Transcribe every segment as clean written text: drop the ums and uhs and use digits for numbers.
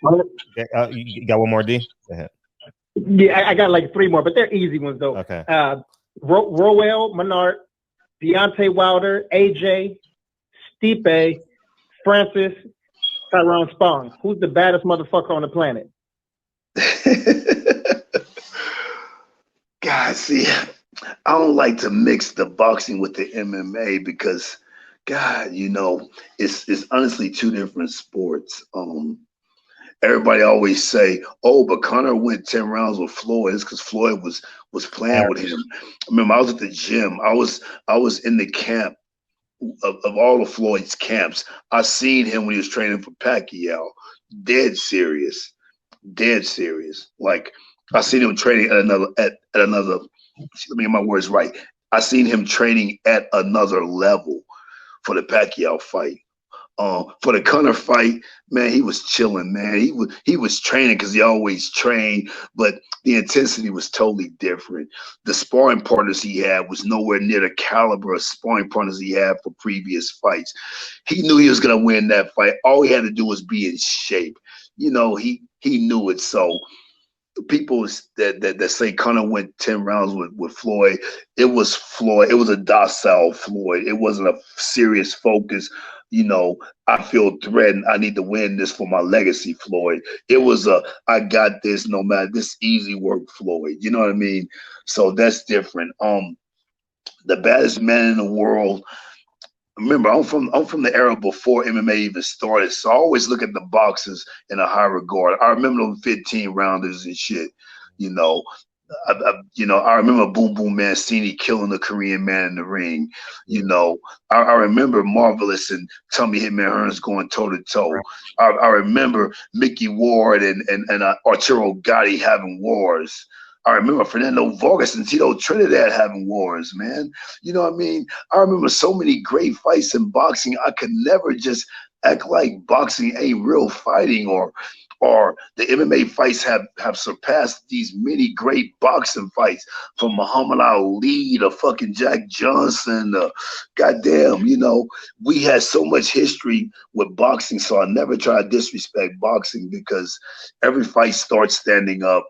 Okay, you got one more, D? Go ahead. Yeah, I got like 3 more, but they're easy ones though. Okay. Roel Menard, Deontay Wilder, AJ, Stipe, Francis, Tyrone Spong. Who's the baddest motherfucker on the planet? God, see, I don't like to mix the boxing with the MMA because, God, it's honestly two different sports. Everybody always say, "Oh, but Conor went 10 rounds with Floyd." It's because Floyd was playing with him. I remember I was at the gym. I was in the camp of all of Floyd's camps. I seen him when he was training for Pacquiao. Dead serious, dead serious. Like I seen him training at another. Let me get my words right. I seen him training at another level for the Pacquiao fight. For the Conor fight, man, he was chilling, man. He was training because he always trained, but the intensity was totally different. The sparring partners he had was nowhere near the caliber of sparring partners he had for previous fights. He knew he was gonna win that fight. All he had to do was be in shape. He knew it. So people that say Conor went 10 rounds with Floyd, it was Floyd. It was a docile Floyd. It wasn't a serious focus. I feel threatened. I need to win this for my legacy, Floyd. It was I got this no matter this easy work, Floyd. You know what I mean? So that's different. The baddest man in the world. Remember, I'm from the era before MMA even started, so I always look at the boxers in a high regard. I remember them 15 rounders and shit. You know, I remember Boom Boom Mancini killing the Korean man in the ring. I remember Marvelous and Tommy Hitman Hearns going toe to toe. I remember Mickey Ward and Arturo Gatti having wars. I remember Fernando Vargas and Tito Trinidad having wars, man. You know what I mean? I remember so many great fights in boxing. I could never just act like boxing ain't real fighting or the MMA fights have surpassed these many great boxing fights from Muhammad Ali to fucking Jack Johnson. Goddamn, we had so much history with boxing, so I never try to disrespect boxing because every fight starts standing up.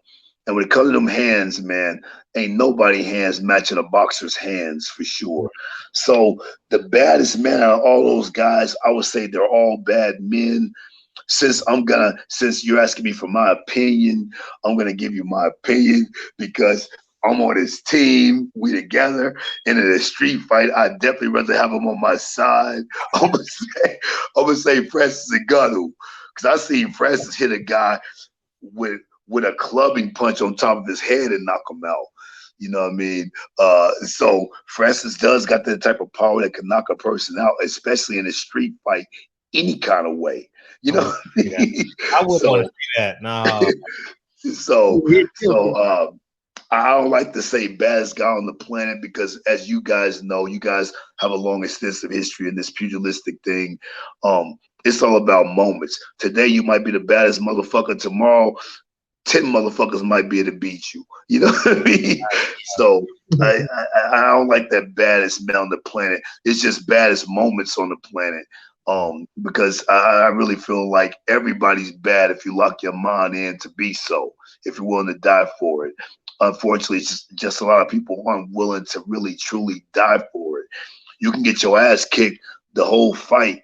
And when it comes to them hands, man, ain't nobody hands matching a boxer's hands for sure. So the baddest man out of all those guys, I would say they're all bad men. Since you're asking me for my opinion, I'm gonna give you my opinion because I'm on his team. We together. And in a street fight, I'd definitely rather have him on my side. I'm gonna say Francis Ngannou because I seen Francis hit a guy with a clubbing punch on top of his head and knock him out. You know what I mean? So Francis does got that type of power that can knock a person out, especially in a street fight, any kind of way. You know what I mean? I wouldn't want to see that. No. I don't like to say baddest guy on the planet because, as you guys know, you guys have a long, extensive history in this pugilistic thing. It's all about moments. Today, you might be the baddest motherfucker. Tomorrow, 10 motherfuckers might be able to beat you. You know what I mean? So I don't like that baddest man on the planet. It's just baddest moments on the planet. Because I really feel like everybody's bad if you lock your mind in to be so, if you're willing to die for it. Unfortunately, it's just a lot of people aren't willing to really, truly die for it. You can get your ass kicked the whole fight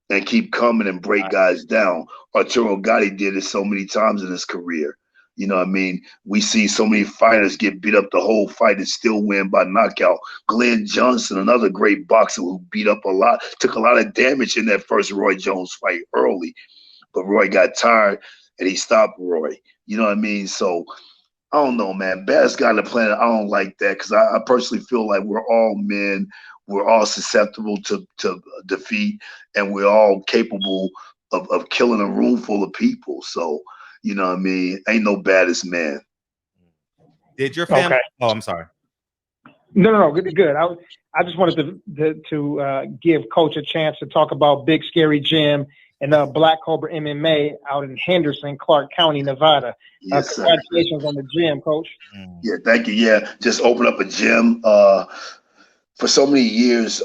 and keep coming and break guys down. Arturo Gatti did it so many times in his career. You know what I mean? We see so many fighters get beat up the whole fight and still win by knockout. Glenn Johnson, another great boxer who beat up a lot, took a lot of damage in that first Roy Jones fight early. But Roy got tired and he stopped Roy. You know what I mean? So I don't know, man. Baddest guy on the planet, I don't like that because I personally feel like we're all men. We're all susceptible to defeat, and we're all capable of killing a room full of people. So, you know what I mean? Ain't no baddest man. Did your family? Okay. Oh, I'm sorry. No, good. I just wanted to give Coach a chance to talk about Big Scary Jim and Black Cobra MMA out in Henderson, Clark County, Nevada. Yes, congratulations on the gym, Coach. Yeah, thank you. Yeah, just open up a gym. For so many years,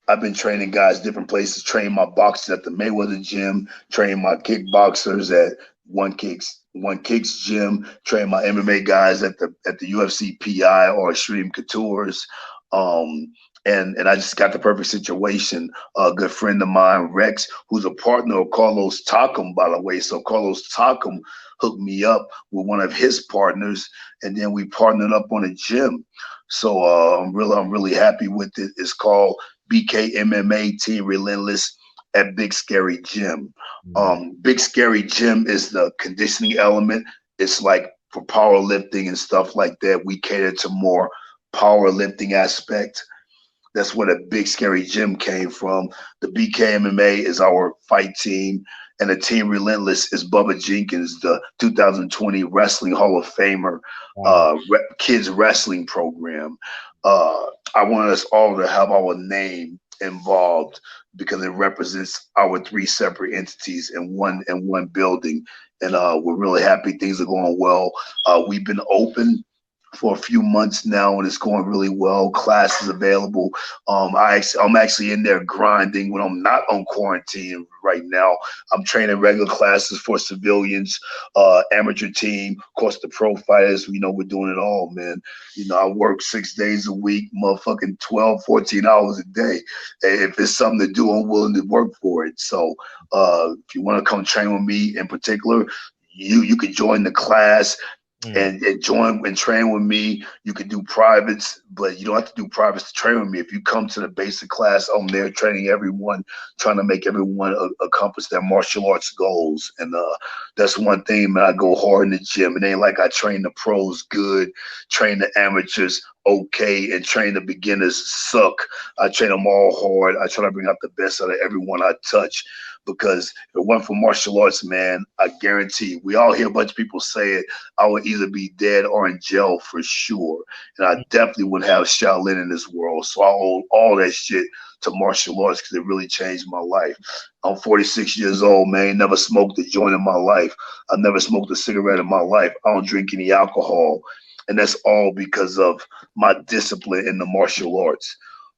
I've been training guys different places, training my boxers at the Mayweather gym, training my kickboxers at One Kicks Gym. Train my MMA guys at the UFC PI or Extreme Couture's. And I just got the perfect situation. A good friend of mine, Rex, who's a partner of Carlos Takam, by the way. So Carlos Takam hooked me up with one of his partners, and then we partnered up on a gym. So I'm really happy with it. It's called BK MMA Team Relentless at Big Scary Gym. Big Scary Gym is the conditioning element. It's like for powerlifting and stuff like that. We cater to more powerlifting aspect. That's where the Big Scary Gym came from. The BK MMA is our fight team, and the Team Relentless is Bubba Jenkins, the 2020 Wrestling Hall of Famer, kids wrestling program. I want us all to have our name involved because it represents our three separate entities in one building, and we're really happy things are going well. We've been open for a few months now, and it's going really well. Classes available. I'm actually in there grinding when I'm not on quarantine right now. I'm training regular classes for civilians, amateur team, of course the pro fighters. We're doing it all, man. I work 6 days a week, motherfucking 12, 14 hours a day. If it's something to do, I'm willing to work for it. So if you want to come train with me in particular, you can join the class. And join and train with me. You can do privates, but you don't have to do privates to train with me. If you come to the basic class, I'm there training everyone, trying to make everyone accomplish their martial arts goals. And that's one thing, man. I go hard in the gym. It ain't like I train the pros good, train the amateurs okay, and train the beginners suck. I train them all hard. I try to bring out the best out of everyone I touch. Because if it wasn't for martial arts, man, I guarantee we all hear a bunch of people say it. I would either be dead or in jail for sure. And I definitely wouldn't have Shaolin in this world. So I owe all that shit to martial arts because it really changed my life. I'm 46 years old, man. Never smoked a joint in my life. I never smoked a cigarette in my life. I don't drink any alcohol. And that's all because of my discipline in the martial arts.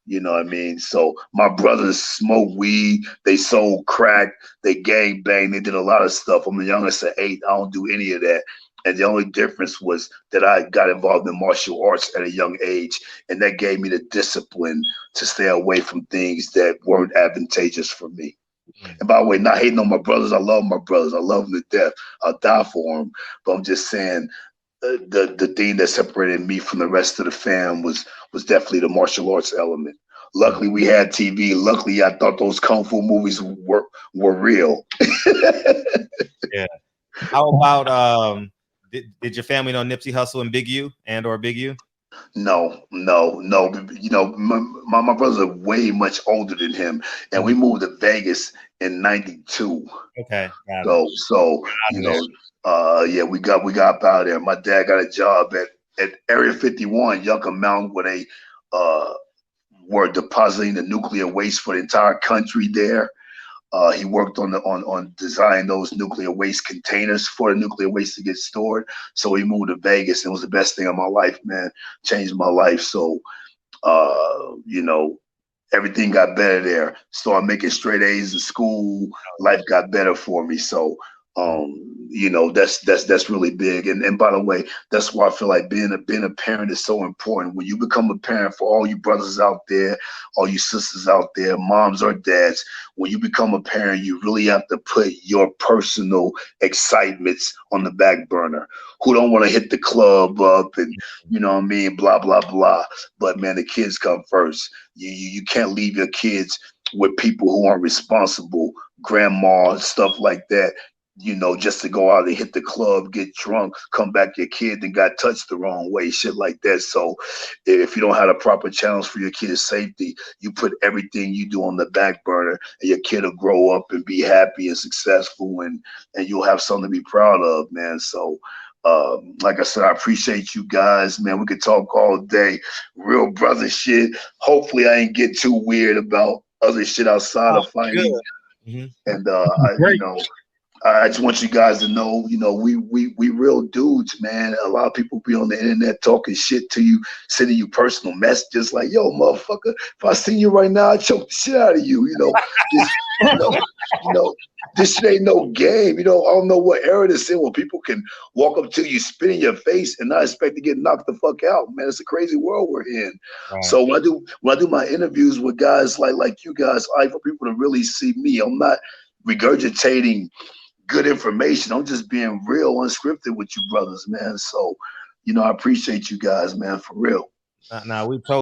You know what I mean? So my brothers smoked weed, they sold crack, they gang banged, they did a lot of stuff. I'm the youngest of 8. I don't do any of that. And the only difference was that I got involved in martial arts at a young age, and that gave me the discipline to stay away from things that weren't advantageous for me. And by the way, not hating on my brothers, I love my brothers. I love them to death. I'll die for them. But I'm just saying the thing that separated me from the rest of the fam was definitely the martial arts element. Luckily, we had TV. Luckily, I thought those kung fu movies were real. Yeah. How about did your family know Nipsey Hussle and Big U or Big U? No. My brothers are way much older than him, and we moved to Vegas in '92. Okay. So yeah, we got up out of there. My dad got a job at Area 51, Yucca Mountain, where they were depositing the nuclear waste for the entire country there. He worked on designing those nuclear waste containers for the nuclear waste to get stored. So he moved to Vegas, and it was the best thing of my life, man. Changed my life. So, everything got better there. Started making straight A's in school. Life got better for me. So, that's really big. And by the way, that's why I feel like being a parent is so important. When you become a parent, for all you brothers out there, all you sisters out there, moms or dads, when you become a parent, you really have to put your personal excitements on the back burner. Who don't want to hit the club up and, blah, blah, blah. But man, the kids come first. You can't leave your kids with people who aren't responsible, grandma, stuff like that. Just to go out and hit the club, get drunk, come back, your kid and got touched the wrong way, shit like that. So if you don't have a proper challenge for your kid's safety, you put everything you do on the back burner, and your kid will grow up and be happy and successful, and you'll have something to be proud of, man. So like I said, I appreciate you guys, man. We could talk all day, real brother shit. Hopefully I ain't get too weird about other shit outside of fighting. Mm-hmm. And I just want you guys to know, you know, we real dudes, man. A lot of people be on the internet talking shit to you, sending you personal messages like, "Yo, motherfucker, if I see you right now, I choke the shit out of you." You know, this, this shit ain't no game. You know, I don't know what era this in where people can walk up to you, spit in your face, and not expect to get knocked the fuck out. Man, it's a crazy world we're in. Right. So when I do my interviews with guys like you guys, I like for people to really see me. I'm not regurgitating good information. I'm just being real, unscripted with you brothers, man. So, you know, I appreciate you guys, man, for real. Now we told